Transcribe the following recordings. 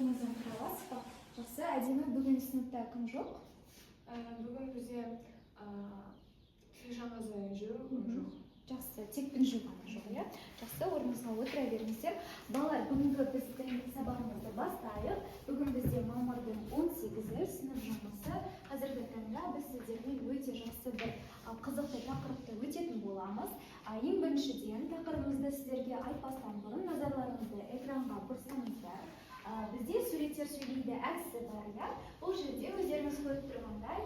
сабағыңыздан көре аласыз ба? Жақсы, әдемі. Бүгін сыныпта кім жоқ? Бүгін бізде жаңа жоқ. Жақсы, тек Пінжу ғана жоқ, иә? Жақсы, орныңызға отыра беріңіздер. Балалар, бүгінгі біздің сабағымызды бастайық. Бүгін бізде мамырдың 18-і сынып жұмысы. Қазіргі таңда біз сіздермен өте жақсы бір қызықты тақырыпты өтетін боламыз. Ең біріншіден тақырыбымызды сіздерге айтпастан бұрын назарларыңызды экранға бұрсаңыздар. Бізде суреттер сөйлейді әдісі бар, иә? Бұл жерде өздеріңіз көріп тұрғандай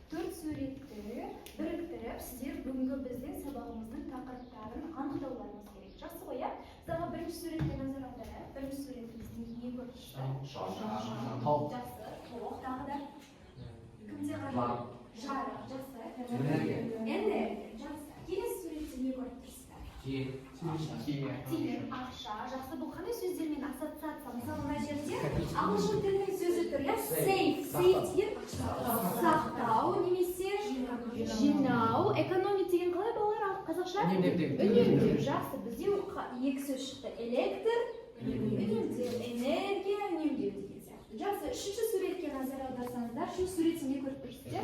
4 суретті біріктіріп, сіздер бүгінгі біздің сабағымыздың тақырыптарын анықтауларыңыз керек. Жақсы ғой, иә? Сізге бірінші суретке назар аударайық. Бірінші суретімізде не көріп тұрсыздар? Жақсы, тоқ, тағы да кімде қажет? Жарық, жақсы. Энергия, жақсы. Келесі суретте не көріп тұрсыздар? Тиын, ақша, жақсы. Бұл қандай сөздермен ассоциация? Мысалы, мына жерде ағылшын тілінің сөзі тұр, иә? Сейф деген сақтау, немесе жинау. Экономить деген қалай балалар қазақша? Үнемдеу. Жақсы. Бізде екі сөз шықты. Электр, үнемдеу, энергия, үнемдеу деген сияқты. Жақсы. Үшінші суретке назар аударсаңыздар, үшінші суретте не көріп тұрсыздар?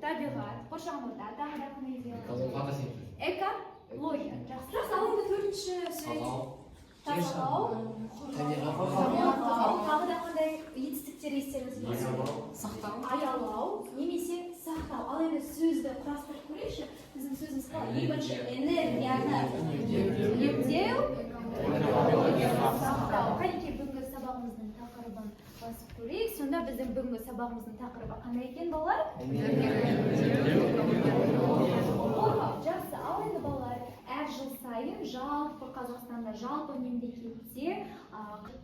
Табиғат, қоршаған орта, тағы да қандай идеялар? Экология. Жақсы. Ал енді төртінші сурет. Тазалау, тағы да қандай етістіктер естеріңізге түседі? Аялау, немесе сақтау. Ал енді сөзді құрастырып көрейікші. Біздің сөзіміз қалай? Екінші энергияны үнемдеу, сақтау. Қанекей бүгінгі сабағымыздың тақырыбын басып көрейік. Сонда біздің бүгінгі сабағымыздың тақырыбы қандай екен, балалар? Жақсы. Ал енді балалар, әр жыл сайын жалпы Қазақстанда, жалпы мемлекетте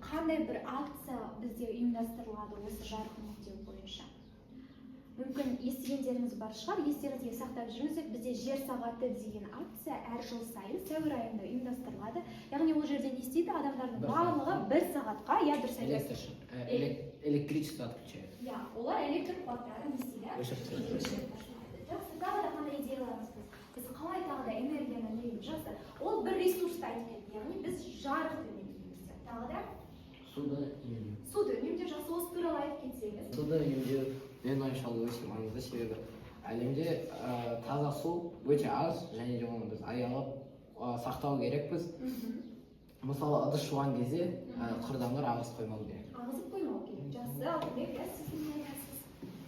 қандай бір акция бізде ұйымдастырылады осы жарық үнемдеу бойынша? Мүмкін естігендеріңіз бар шығар, естеріңізге сақтап жүріңіздер. Бізде жер сағаты деген акция әр жыл сайын сәуір айында ұйымдастырылады. Яғни ол жерде не істейді? Адамдардың барлығы бір сағатқа, я дұрыс айтасыз. Электричество отключает. Я, олар электр қуаттарын не істейді? Жақсы, тағы да қандай идеяларыңыз біз? Біз қалай тағы да энергияны үнемдейміз? Жақсы, ол бір ресурсты айтып, яғни біз жарықты үнемдейміз. Тағы да? Суды үнемдеу. Суды үнемдеу. Жақсы, осы туралы айтып кетсеңіз. Суды үнемдеу менің ойымша өте маңызды, себебі әлемде таза су өте аз, және де оны біз аялап сақтау керекпіз. Мысалы, ыдыс жуған кезде құрдамдар ағызып қоймау керек. Ағызып қоймау керек. Жақсы, Алтынбек, сіз не айтасыз?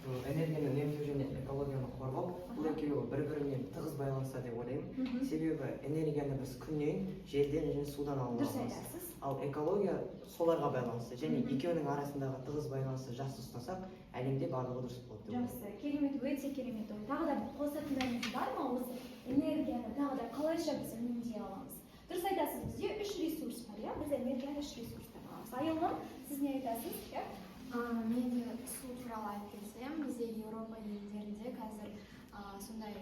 Энергияны үнемдеу және экологияны қорғау бұл екеуі бір-бірімен тығыз байланыста деп ойлаймын. Себебі энергияны біз күннен, желден және судан Дұрыс аламыз. айтасыз. Ал экология соларға байланысты және екеуінің арасындағы тығыз байланысты жақсы ұстасақ, әлемде барлығы дұрыс болады деп ойлаймын. Жақсы, керемет, өте керемет ой. Тағы да қосатындарыңыз бар ма осы энергияны тағы да қалайша біз үнемдей аламыз? Дұрыс айтасыз, бізде 3 ресурс бар, иә? Біз энергияны 3 ресурстан аламыз. Айылым, сіз не айтасыз? Мен де су туралы айтып кетсем, бізде Еуропа елдерінде қазір сондай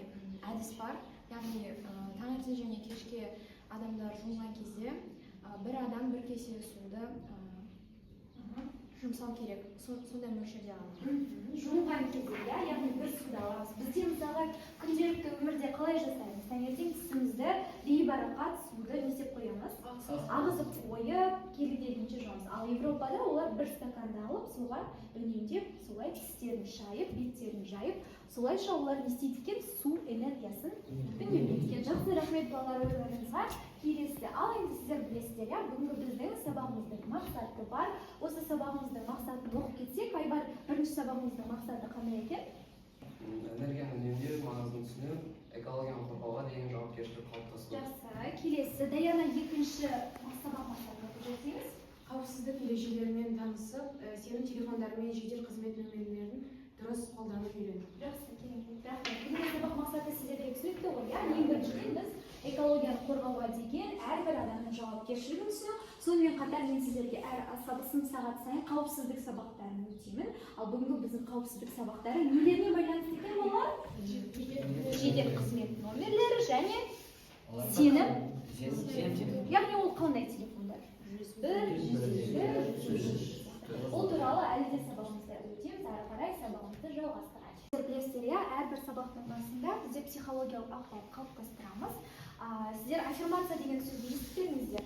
әдіс бар. Яғни таңертең және кешке адамдар жуынған кезде бір адам бір кесе суды жұмсау керек. Сондай мөлшерде ғана. Жуынған кезде, яғни бір суды аламыз. Бізде мысалы күнделікті өмірде қалай жасаймыз? Таңертең тісімізді бейбарақат суды не істеп қоямыз? Ағызып қойып, келгенше жуамыз. Ал Европада олар бір стаканды алып, суға үнемдеп, солай тістерін шайып, беттерін жайып, солайша олар не істейді екен? Су энергиясын үнемдейді екен. Жақсы, рахмет балалар ойларыңызға. Келесі, ал енді сіздер білесіздер, бүгінгі біздің сабағымыздың мақсаты бар. Осы сабағымыздың мақсатын оқып кетсек, Айбар, бірінші сабағымыздың мақсаты қандай екен? Энергияны үнемдеу маңызын түсіну, экологияны қорғауға деген жауапкершілік қалыптастыру. Жақсы, келесі, Даяна екінші сабақ мақсатын оқып жіберсеңіз. Қауіпсіздік ережелерімен танысып, сенім телефондарымен жедел қызмет нөмірлерін дұрыс қолданып үйрену. Жақсы, керемет. Рахмет. Бүгінгі сабақ мақсаты сіздерге түсінікті ғой, иә? Ең біріншіден біз экологияны қорғауға деген әрбір адамның жауапкершілігін түсіну. Сонымен қатар мен сіздерге әр сынып сағат сайын қауіпсіздік сабақтарын өтеймін. Ал бүгінгі біздің қауіпсіздік сабақтары нелеріне байланысты екен балалар? Жедел қызмет нөмірлері және сенім. Яғни ол қандай телефондар? 101. Ол туралы әлі де сабағымызда өтеміз, әрі қарай сабағымызды жалғастырайық. Сіздер білесіздер, әрбір сабақтың басында бізде психологиялық ахуал қалыптастырамыз. Сіздер аффирмация деген сөзді естідіңіздер?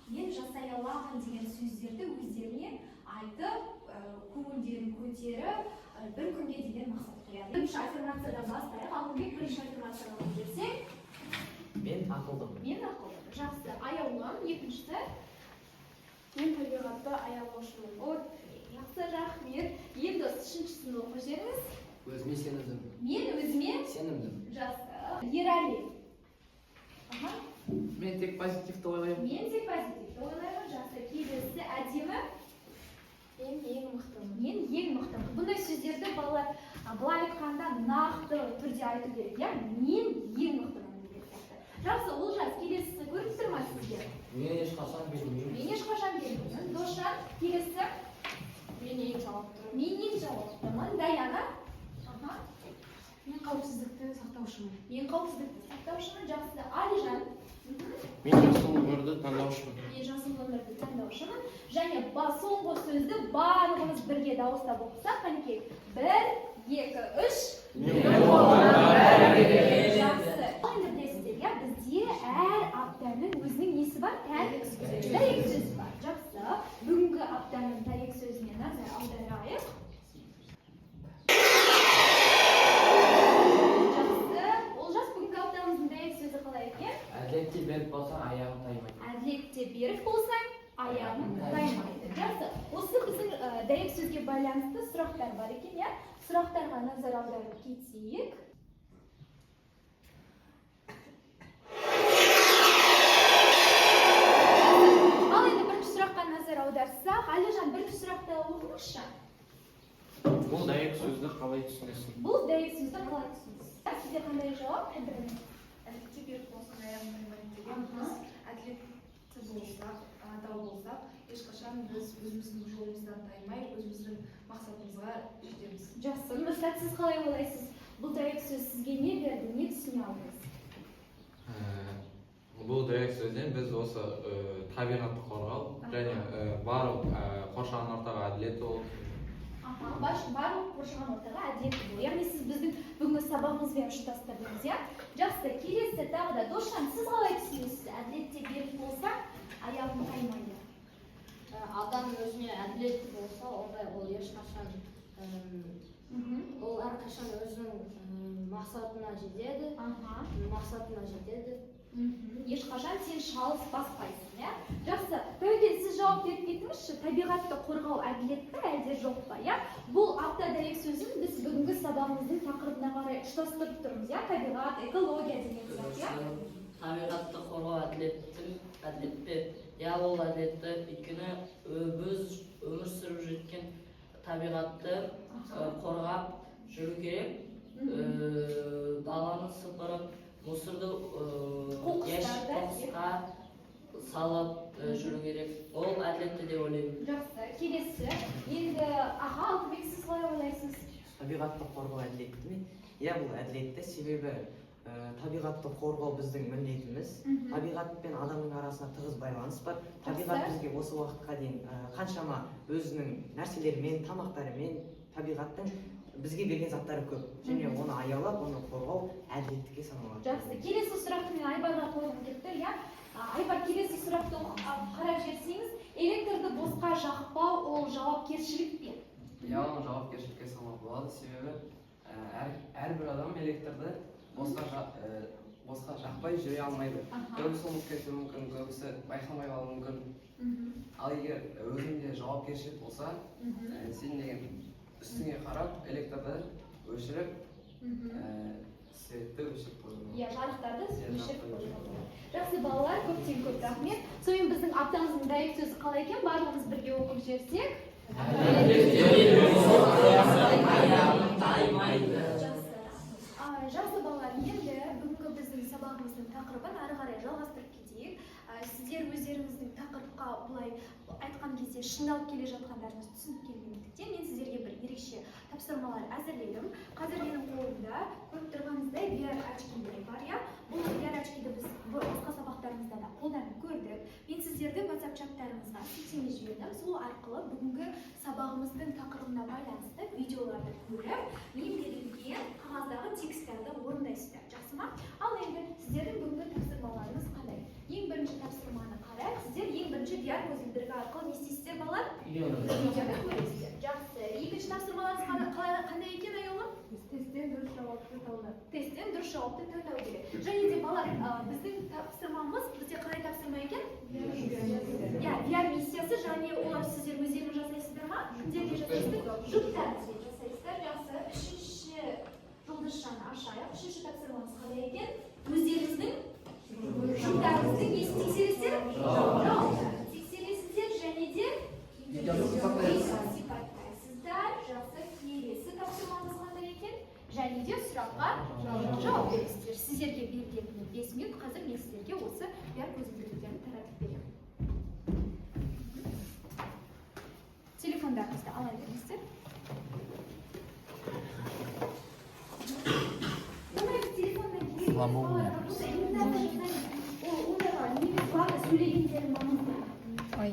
мен жасай аламын деген сөздерді өздеріне айтып, көңілдерін көтеріп, бір күнге деген мақсат қояды. Бірінші аффирмациядан бастайық. Алтынбек, бірінші аффирмацияға келсек. Мен ақылдымын. Мен ақылдымын. Жақсы. Аяулым. Екіншісі. Мен табиғатты аялаушымын. Жақсы, рахмет. Енді үшіншісін оқып жіберіңіз. Өзіме сенімдімін. Мен өзіме Сенімдімін. жақсы. Ерәли. Мен тек позитивті ойлаймын. Мен тек позитивті ойлаймын. Жақсы. Келесі әдемі. Мен ең мықтымын. Мен ең мықтымын. Бұндай сөздерді балалар былай айтқанда нақты түрде айту керек. Я мен ең мықтымын деген сияқты. Жақсы, Олжас, келесісі көріп тұр ма сізге? Мен ешқашан бермеймін. Мен ешқашан бермеймін. Досжан, келесі. Мен ең жауаптымын. Мен ең жауаптымын. Даяна. Мен қауіпсіздікті сақтаушымын. Мен қауіпсіздікті сақтаушымын. Жақсы. Алижан. Мен жасыл өмірді таңдаушымын. Мен жасыл өмірді таңдаушымын. Және соңғы сөзді барлығымыз бірге дауыстап оқысақ, қанекей. 1, 2, 3. Жақсы. Енді білесіздер, бізде әр аптаның өзінің несі бар? Дәйек сөзі бар. Жақсы. Бүгінгі аптаның дәйек сөзіне назар аударайық. Жақсы. Олжас, бүгінгі аптамыздың дәйек сөзі қалай екен? Әділетте беріп болсаң, аяғың таймайды. Әділетте берік болсаң, аяғың таймайды. Жақсы. Осы біздің дәйек сөзге байланысты сұрақтар бар екен, иә? Сұрақтарға назар аударып кетейік. Ал енді бірінші сұраққа назар аударсақ, Алижан, бірінші сұрақты оқыңызшы. Бұл дәйек сөзді қалай түсінесің? Бұл дәйек сөзді қалай түсінесіз? Сізде қандай жауап? Әділетте берік болсаң, аяғың таймайды деген біз әділетті болсақ, адал болсақ, ешқашан біз өзіміздің жолымыздан таймай, өзіміздің мақсатымызға жетеміз. Жақсы. Нұрсат, сіз қалай ойлайсыз? Бұл дәйек сөз сізге не берді? Не түсіне алдыңыз? Бұл дәйек сөзден біз осы табиғатты қорғау және барлық қоршаған ортаға әділетті болу. Барлық қоршаған ортаға әділетті болу. Яғни сіз біздің бүгінгі сабағымызбен ұштастырдыңыз, иә? Жақсы. Келесі тағы да Досжан, сіз қалай түсінесіз? Әділетте берік болса, аяғың таймайды. Адам өзіне әділетті болса, ондай ол ешқашан ол әрқашан өзінің мақсатына жетеді. Ешқашан сен шалыс баспайсың, иә? Жақсы. Тәуекел, сіз жауап беріп кетіңізші, табиғатты қорғау әділетті әлде жоқ па, иә? Бұл апта дәйек сөзін біз бүгінгі сабағымыздың тақырыбына қарай ұштастырып тұрмыз, иә? Табиғат, экология деген сияқты, иә? Табиғатты қорғау әділетті, иә, ол әділетті, өйткені біз өмір сүріп жеткен табиғатты қорғап жүру керек, даланы сыпырып, мусорды қоқысқа салып жүру керек. Ол әділетті деп ойлаймын. Жақсы. Келесі. Енді Алтынбек, сіз қалай ойлайсыз? Табиғатты қорғау әділетті ме? Иә, бұл әділетті, себебі табиғатты қорғау біздің міндетіміз. Табиғат пен адамның арасында тығыз байланыс бар. Табиғат бізге осы уақытқа дейін қаншама өзінің нәрселерімен, тамақтарымен, табиғаттың бізге берген заттары көп. Және оны аялап, оны қорғау әділеттікке саналады. Жақсы. Келесі сұрақты мен Айбарға қойғым келді, иә? Айбар, келесі сұрақты қарап жерсеңіз, электрді босқа жақпау, ол жауапкершілік пе? Иә, оны жауапкершілікке салмақ болады, себебі әрбір адам электрді босқа жақпай жүре алмайды. Көбісі ұмытып кетуі мүмкін, көбісі байқамай қалуы мүмкін. Ал егер өзіңде жауапкершілік болса, сен деген үстіңе қарап, электрді өшіріп, светті өшіріп қойу. Иә, жарықтарды өшіріп қойу. Жақсы балалар, көптен көп рахмет. Сонымен біздің аптамыздың дәйек сөзі қалай екен? Барлығымыз бірге оқып жерсек. Жақсы балалар, енді бүгінгі біздің сабағымыздың тақырыбын ары қарай жалғастырып кетейік. Сіздер өздеріңіздің тақырыпқа былай айтқан кезде шыңдалып келе жатқандарыңыз түсініп келгендіктен мен сіздерге бір ерекше тапсырмалар әзірледім. Қазір менің қолымда көріп тұрғаныңыздай VR очкилер бар, иә? Бұл VR очкиді біз басқа сабақтарымызда да қолданып көрдік. Мен сіздердің WhatsApp чаттарыңызға сілтеме жібердім. Сол арқылы бүгінгі сабағымыздың тақырыбына байланысты видеоларды көріп, мен берілген қағаздағы тексттерді орындайсыздар. Жақсы ма? Ал енді сіздердің бүгінгі тапсырмаларыңыз қандай? Ең бірінші тапсырманы қарайық. Сіздер ең бірінші VR көзілдірігі арқылы не істейсіздер балалар? Видеоны көресіздер. Жақсы. Екінші тапсырмаларыңыз қандай екен айолым? Тесттен дұрыс жауапты таңдау керек. Және де балалар, біздің тапсырмамыз, бізде қандай тапсырма екен? VR миссиясы, және олар сіздер өздеріңіз жасайсыздар ма? Күнделікті жасайсыздар? Жұптар жасайсыздар. Жақсы. Үшінші жұлдызшаны ашайық. Үшінші тапсырмамыз қандай екен? Өздеріңіздің жұптарыңызды несін тексересіздер? Тексересіздер және де сипаттайсыздар. Жақсы. Келесі тапсырмамыз қандай екен? Және де сұраққа жауап бересіздер. Сіздерге берілетін 5 минут. Қазір мен сіздерге осы VR көзілдіріктерін таратып беремін. Телефондарыңызды ала беріңіздер. Ой.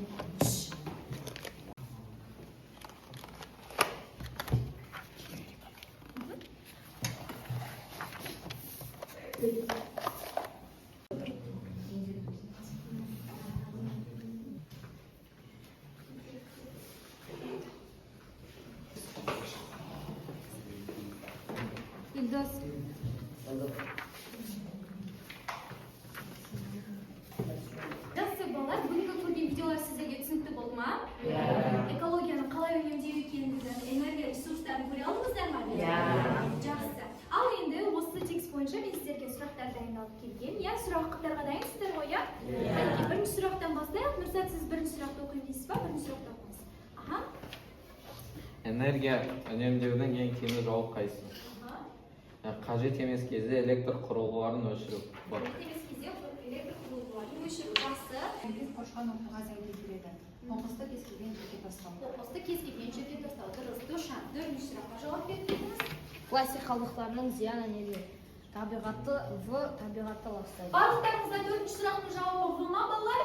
Илдос. Жақсы балалар, бүгінгі көрген видеолар сіздерге түсінікті болды ма? Экологияның қалай үнемдеу екендігін, энергия ресурстарын көре алдыңыздар ма? Жақсы. Ал енді осы текст бойынша мен сіздерге сұрақтар дайындалып келген. Сұрақтарға дайынсыздар ғой, иә? Бірінші сұрақтан бастайық. Нұрсат, сіз бірінші сұрақты оқимын дейсіз ба? Бірінші сұрақты оқыңыз. Энергия үнемдеудің ең тиімді жолы қайсысы? Қажет емес кезде электр құрылғыларын өшіру. Қажет емес кезде электр құрылғыларын өшіру. Жақсы. Қошқан оқиға зәуле келеді. Қоқысты кез келген жерге тастау. Қоқысты кез келген жерге тастау. Дұрыс. Душан, төртінші сұраққа жауап беріңіз. Пластик қалдықтарының зияны неде? Табиғатты ластайды. Барлықтарыңызда төртінші сұрақтың жауабы бұл ма, балалар?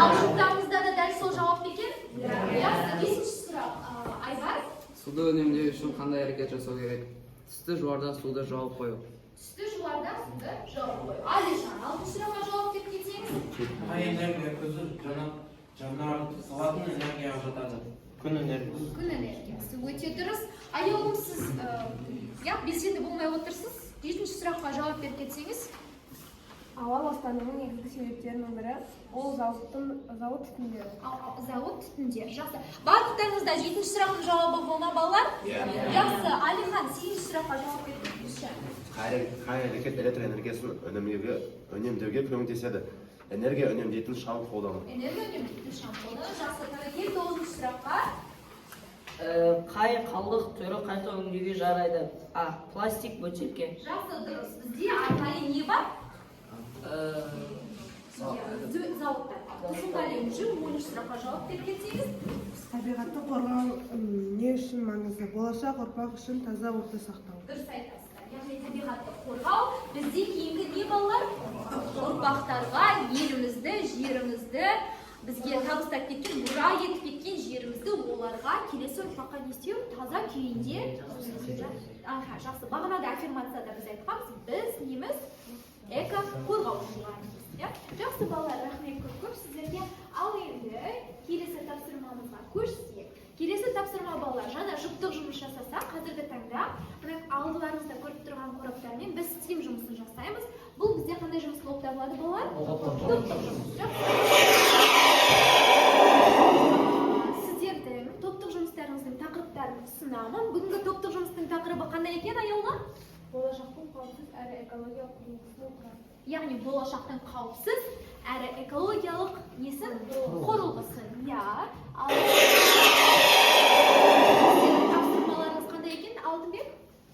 Ал жұптарыңызда да дәл сол жауап екен? Жақсы. Бесінші сұрақ. Айбар? Суды үнемдеу үшін қандай әрекет жасау керек? Түсті жуарда суды жауып қою. Түсті жуарда суды жауып қою. Алишан, алтыншы сұраққа жауап беріп кетсеңіз. Энергия көзі жанаратын энергияға жатады. Күн энергиясы. Күн энергиясы. Өте дұрыс. Айолым, сіз белсенді болмай отырсыз. Жетінші сұраққа жауап беріп кетсеңіз. Ауа ластануының негізгі себептерінің бірі ол зауыт түтіндері. Зауыт түтіндері. Жақсы. Барлықтарыңызда жетінші сұрақтың жауабы болма, балалар? Жақсы. Алихан, сегізінші сұраққа жауап беріп кетіңізші. Қай әрекет электр энергиясын үнемдеуге көмектеседі? Энергия үнемдейтін шам қолдану. Энергия үнемдейтін шам қолдану. Жақсы. Кел тоғызыншы сұраққа. Қай қалдық түрі қайта өңдеуге жарайды? А. Пластик бөтелке. Жақсы, дұрыс. Бізде арнайы не бар? Зауыттар. Тұзымғали Мүжім, 10-шы сұраққа жауап беріп кетсеңіз. Табиғатты қорғау не үшін маңызды? Болашақ ұрпақ үшін таза орта сақтау. Дұрыс айтасыздар. Яғни табиғатты қорғау бізде кейінгі не балалар? Ұрпақтарға елімізді, жерімізді, бізге табыстап кеткен, мұра етіп кеткен жерімізді оларға келесі ұрпаққа не істеу? Таза күйінде. Жақсы. Бағанада аффирмацияда біз айтқанбыз, біз неміз эко-қорғаушылармыз. Жақсы балалар, рахмет көп сіздерге. Ал енді келесі тапсырмамызға көшсек. Келесі тапсырма балалар, жаңа жұптық жұмыс жасаса, қазіргі таңда алдыларыңызда көріп тұрған қораптармен біз тим жұмысын жасаймыз. Бұл бізде қандай жұмыс болып табылады балалар? Топтық жұмыс. Сіздердің топтық жұмыстарыңыздың тақырыптарын ұсынамын. Бүгінгі топтық жұмыстың тақырыбы қандай екен, айолға? Болашақтың қауіпсіз әрі экологиялық құрылғысын құрады. Яғни болашақтың қауіпсіз әрі экологиялық несін? Құрылғысы. Тапсырмаларыңыз қандай екен, Алтынбек?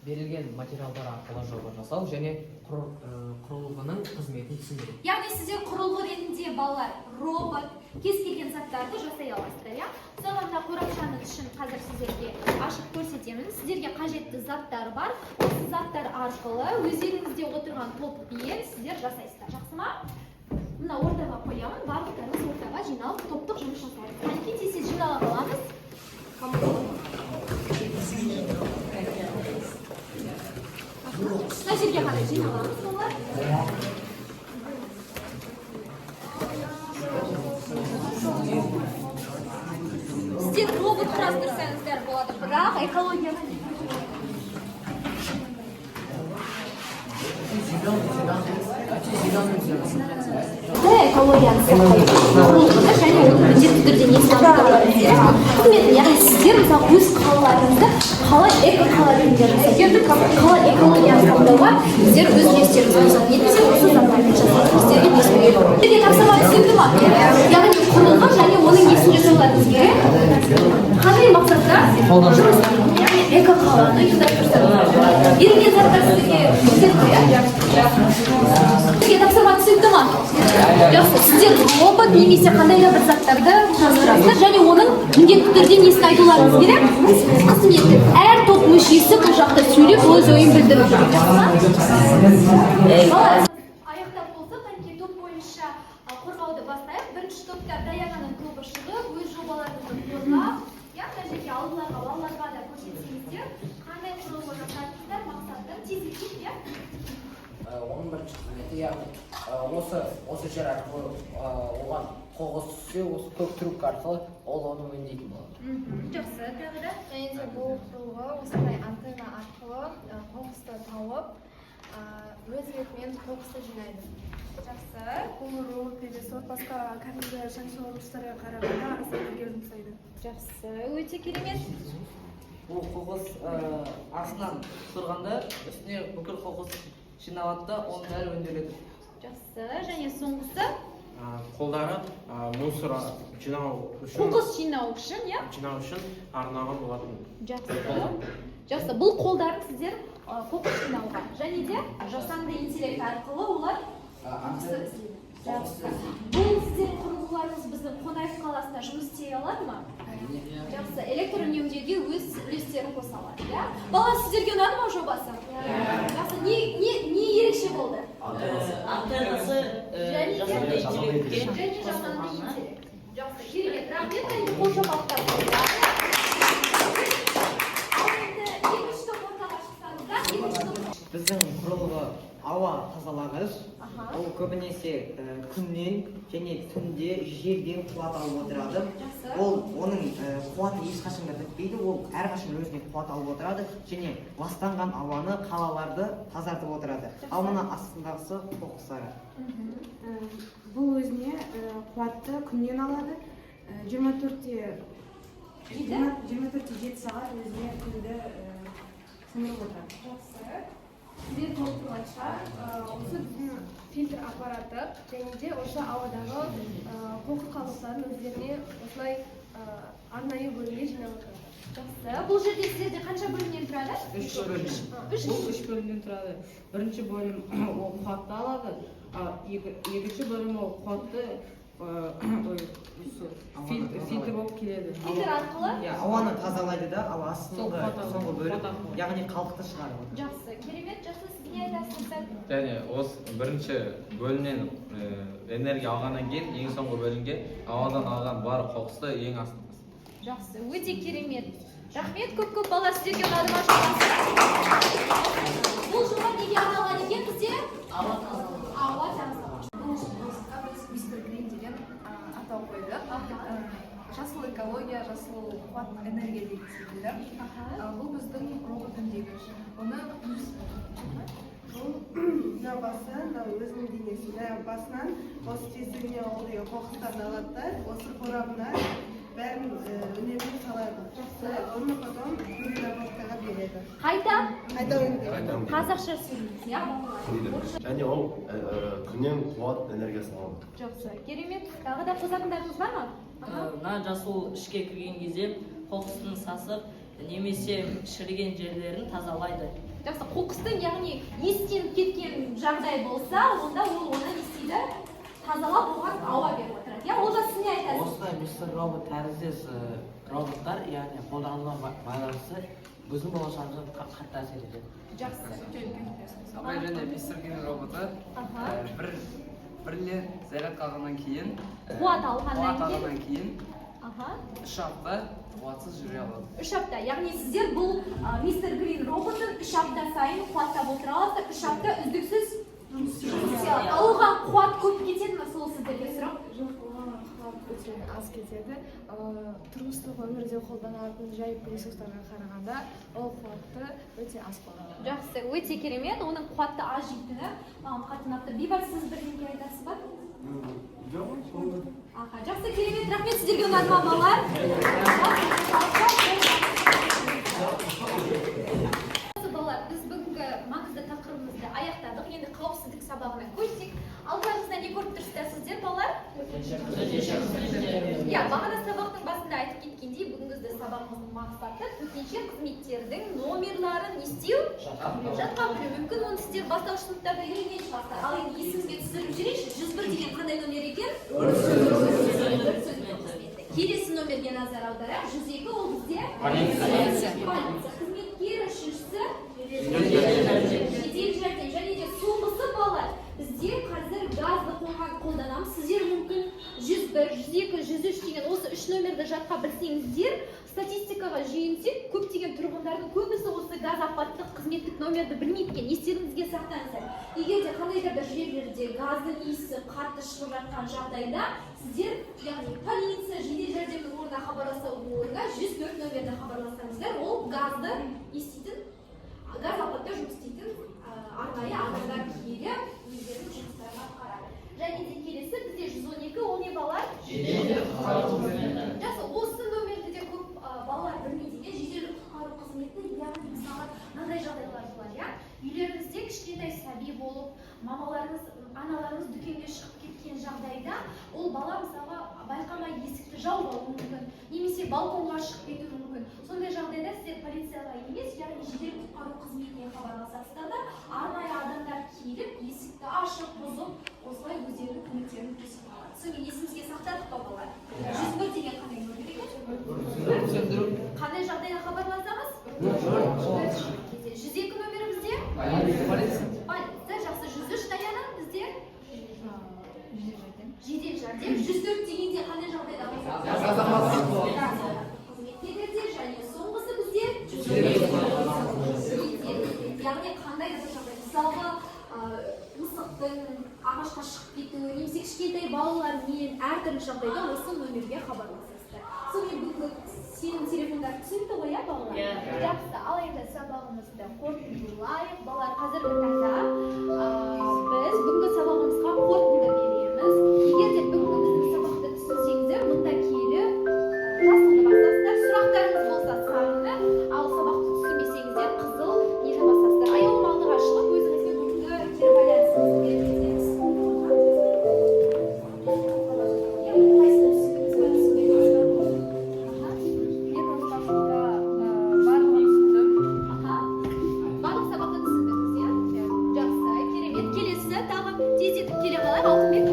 Берілген материалдар арқылы жоба жасау және құрылғының қызметін түсіндіру. Яғни сіздер құрылғы ретінде балалар, робот, кез келген заттарды жасай аласыздар, иә? Мысалы, қорапшаның ішін қазір сіздерге ашып көрсетемін. Сіздерге қажетті заттар бар. Осы заттар арқылы өздеріңізде отырған топпен сіздер жасайсыздар. Жақсы ма? Мына ортаға қоямын, барлықтарыңыз ортаға жиналып топтық жұмыс жасайсыз. Қанекей тез жинала қаламыз. Мына жерге қарай жиналамыз, олар. алады, бірақ экологияға экологияны сақтайды және оны міндетті түрде несіне алады. Яғни сіздер мысалы өз қалаларыңызды қалай эко-қала ретінде жасайды. Қалай экологияны сақтауға сіздер өз үлестеріңізді қосады. Немесе осы заттармен жасайды. Сіздерге несіне сіздерге тапсырма түсінді ма? Яғни құрылғы және оның несін жасауларыңыз керек. Қандай мақсатта жұмыс яғни эко-қаланы ұйымдастырсаңыздар. Берілген заттар сіздерге сізге тапсырма түсінді ма? Жақсы, сіздер опыт немесе қандай да бір заттарды тапсырасыздар және оның міндетті түрде несін айтуларыңыз керек? Қызметі. Әр топ мүшесі бұл жақта сөйлеп өз ойын білдіріп жүр. Аяқтап болса, қанке топ бойынша қорғауды бастайық. Бірінші топта Даянаның тобы шығып, өз жобаларыңызды қорғап, мына жерге алдыларға, балаларға да көрсетсеңіздер, қандай құрылғы жасадыңыздар, мақсаттар тезірек, иә? Оның бірінші қызметі, яғни осы жер арқылы оған қоқыс түссе, осы көк трубка арқылы ол оны өңдейтін болады. Жақсы, тағы да? Және де бұл құрылғы осындай антенна арқылы қоқысты тауып, өз ретімен қоқысты жинайды. Жақсы. Бұл робот елесі басқа кәдімгі шаңшылғыштарға қарағанда аса энергия жұмсайды. Жақсы, өте керемет. Бұл қоқыс астынан тұрғанда үстіне бүкіл қоқыс жиналады да оның бәрі өңделеді. Жақсы, және соңғысы? Қолдары мусор жинау үшін Қоқыс жинау үшін, иә? жинау үшін арналған болатын. Жақсы. Жақсы, бұл қолдарын сіздер қоқыс жинауға және де жасанды интеллект арқылы олар жақсы. Бұл сіздердің құрылғыларыңыз біздің Қонаев қаласында жұмыс істей алады ма? Жақсы, электр үнемдеуге өз үлестерін қоса алады, иә? Бала, сіздерге ұнады ма жобасы? Жақсы, не ерекше болды? Антеннасы жасанды интеллектке. Және жасанды интеллект. Жақсы, керемет. Рахмет, қайда қолжабалықтар болды. Ал енді екінші топ ортаға шықсаңыздар, екінші топ. Біздің құрылғы ауа тазалағыш. Ол көбінесе күннен және түнде жерден қуат алып отырады. Оның қуаты ешқашанда бітпейді, ол әрқашан өзіне қуат алып отырады және ластанған ауаны, қалаларды тазартып отырады. Ал мына астындағысы қоқыстары. Бұл өзіне қуатты күннен алады. 24-те 7 сағат өзіне күнді сіңіріп отырады. Сіздер толықтырғанша, осы біздің фильтр аппараты және де осы ауадағы қоқыс қалдықтарын өздеріне осылай арнайы бөлімге жинап отырады. Жақсы. Бұл жерде сіздерде қанша бөлімнен тұрады? 3 бөлім. Бұл 3 бөлімнен тұрады. Бірінші бөлім ол қуатты алады, екінші бөлім ол қуатты фильтр болып келеді. Фильтр арқылы? Ауаны тазалайды да, ал астыңғы соңғы бөлім, яғни қалдықты шығарады. Жақсы, керемет. Жақсы, сіз не айтасыңыздар? Және осы бірінші бөлімнен энергия алғаннан кейін ең соңғы бөлімге ауадан алған бар қоқысты ең астына. Жақсы, өте керемет. Рахмет, көп-көп бала, сіздерге ұнады ма жобасы? Бұл жоба неге арналған екен бізде? Ауа тазалау. Бұл жұмысқа біз мистер Грин деген атау қойдық. Жасыл экология, жасыл қуат энергия деген секілді. Бұл біздің робот үндегіш. Оны Мына басы, өзінің денесінде басынан осы тесігіне ол деген қоқыстарды алады да, осы қорабына бәрін үнемдеп салады. Оны потом переработкаға береді. Қайта өңдейді. қазақша сөйлейміз, иә? Және ол күннен қуат энергиясын алады. Жақсы, керемет. Тағы да қосатындарыңыз бар ма? Мына жасыл ішке кірген кезде қоқыстың сасып немесе шіріген жерлерін тазалайды. Жақсы, қоқыстың яғни естен кеткен жағдай болса, онда ол оны не істейді? Тазалап оған ауа беріп отырады. Иә, Олжас, сіз не айтасыз? Осылай мистер робот тәріздес роботтар, яғни қолдануға байланысты біздің болашағымызға қатты әсер етеді. Жақсы. Абай және мистер Грин роботы бірле заряд қалғаннан кейін, Қуат алғаннан кейін 3 апта қуатсыз жүре алады. 3 апта, яғни сіздер бұл мистер Грин роботын 3 апта сайын қуаттап отыра аласыздар, 3 апта үздіксіз жұмыс істей алады. Ал оған қуат көп кетеді ме, сол сіздерге сұрақ? Жоқ, оған қуат өте өте аз кетеді. Тұрмыстық өмірде қолданатын жайып ресурстарға қарағанда ол қуаты өте аз болады. Жақсы, өте керемет. Оның қуаты аз жейтіні маған қатты ұнапты. Бейбарыс, сіз бірдеңе айтасыз ба? Жақсы, керемет. Рахмет, сіздерге ұнады ма, балалар? Балалар, біз бүгінгі маңызды тақырыбымызды аяқтадық. Енді қауіпсіздік сабағына көшсек. Алдарыңызда не көріп тұрсыздар сіздер, балалар? Бағана сабақтың басында айтып кеткендей, бүгінгі сабағымыздың мақсаты төтенше қызметтердің номерларын не істеу? Жатқа білу. Мүмкін оны сіздер бастауыш сыныптарда үйренген шығарсыздар. Ал енді есіңізге түсіріп жіберейікші. 101 деген қандай номер екен? Өрт сөндіру қызметі. Келесі номерге назар аударайық. 102 ол бізде полиция. Қызметкер үшіншісі жедел жәрдем және де соңғысы балалар. Бізде қазір газды қолданамыз. Сіздер мүмкін 101, 102, 103 деген осы 3 номерді жатқа білсеңіздер, статистикаға жүйенсек, көптеген тұрғындардың көбісі осы газ апаттық қызметтік номерді білмейді екен. Естеріңізге сақтаңыздар. Егер де қандай да бір жерлерде газдың иісі қатты шығып жатқан жағдайда, сіздер, яғни полиция, жедел жәрдемнің орнына хабарласудың орнына 104 номерді хабарласаңыздар, ол газды еститін, газ апатта жұмыс істейтін арнайы адамдар келіп өздерінің жұмыстарын атқарады. Және де келесі бізде 112, ол не балалар? Жақсы, осы нөмерді де көп балалар білмейді екен. Жедел құтқару қызметі, яғни мысалы мынандай жағдайлар болады, иә? Үйлеріңізде кішкентай сәби болып, мамаларыңыз, аналарыңыз дүкенге шығып кеткен жағдайда, ол бала мысалы байқамай есікті жауып алуы мүмкін, немесе балконға шығып кетуі мүмкін. Сондай жағдайда сіздер полицияға емес, яғни жедел құтқару қызметіне хабарласасыздар да, арнайы адамдар келіп, есікті ашып, бұзып, осылай өздерінің көмектерін көрсетіп алады. Соны есімізге сақтадық па балалар? 101 деген қандай номер екен? Қандай жағдайда хабарласамыз? 102 номері бізде? Полиция. Жақсы, 103 Даяна бізде? Жедел жәрдем. 104 дегенде қандай жағдайда қызметкерлерде және соңғысы бізде? Яғни қандай да бір жағдай, мысалға мысықтың ағашқа шығып кетуі, немесе кішкентай балалармен әртүрлі жағдайда осы номерге хабарласасыздар. Сонымен бүгінгі сенің телефондар түсінікті ғой, иә балалар? Жақсы, ал енді сабағымызды қорытындылайық. Балалар, қазіргі таңда біз бүгінгі сабағымызға қорытынды береміз. Егер де бүгінгі біздің сабақты түсінсеңіздер, мұнда келіп жасылды басасыздар. Сұрақтарыңыз болса сарыны, ал сабақты түсінбесеңіздер қызыл нені басасыздар. Аяғым алдыға шығып, өзіңізге бүгінгі термоляцияңызды беріңіздеріңіз. Барлық сабақты түсіндіңіз, иә? Жақсы, керемет. Келесі тағы тездетіп келе қалайық, Алтынбек.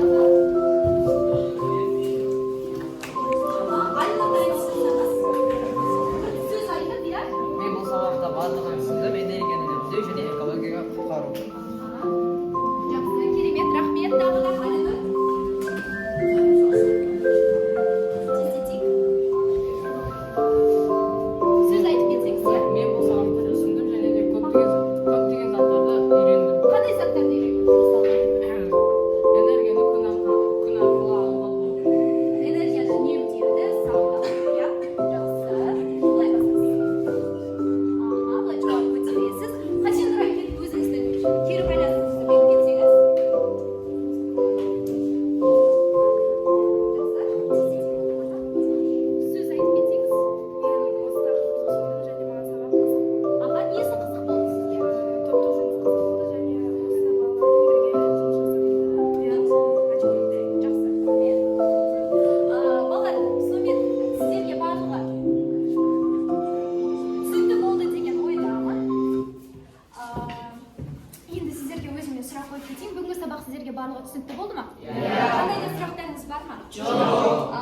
Сөз айтып, иә? Мен бұл сабақта барлығын түсіндім, энергияны үнемдеу және экологияға құтқару. Жақсы, керемет, рахмет. Тағы да Алина. Тездетейік. Сөз айтып кетсеңіз, иә? Мен бұл сабақты түсіндім және де көптеген заттарды үйрендім. Қандай заттарды үйрендіңіз? Энергияны күн арқылы алуға. Энергияны үнемдеуді сақтау, иә? Жақсы. Былай басасыз. Былай жауап көтересіз. Қашан кетіп өзіңіздің кері байланысыңызды беріп кетсеңіз. Сөз айтып кетсеңіз. Мен осы тақырыпты түсіндім және маған сабақ қызық болды. Несі қызық болды сізге? Топтық жұмыс қызық болды және осыны балалармен бірге жұмыс жасап Жақсы, рахмет. Балалар, сонымен сіздерге барлығы түсінікті болды деген ойдамын. Енді сіздерге өзіме сұрақ қойып кетейін. Бүгінгі сабақ сіздерге барлығы түсінікті болды ма? Қандай да сұрақтарыңыз бар ма? Жоқ.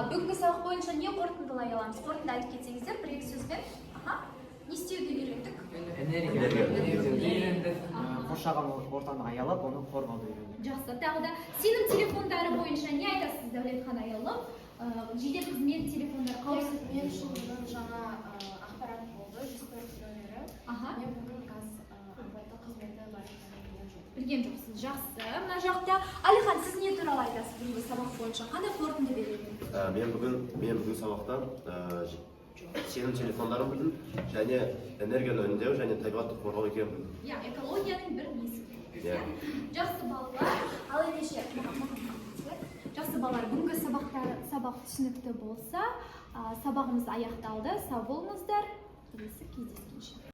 Бүгінгі сабақ бойынша не қорытындылай аламыз? Қорытынды айтып кетсеңіздер, бір-екі сөзбен. Не істеуді үйрендік? Энергияны үйрендік, қоршаған ортаны аялап, оны қорғауды үйрендік. Жақсы, тағы да сенім телефондары бойынша не айтасыз, Дәулетхан Айұлы? Жедел қызмет телефондары қауіпсіз. Мен үшін бүгін жаңа ақпарат болды, 104 номері. Мен бүгін газ апаттық қызметі бар екенін білген жоқпын. көрген жоқсыз. Жақсы. Мына жақта Алихан, сіз не туралы айтасыз бүгінгі сабақ бойынша? Қандай қорытынды бересіз? Мен бүгін сабақта сенім телефондарын білдім және энергияны үнемдеу және табиғатты қорғау екенін білдім. Экологияның бір несі. Жақсы балалар, ал ендеше жақсы балалар, бүгінгі сабақ түсінікті болса, сабағымыз аяқталды. Сау болыңыздар. Келесі кездескенше.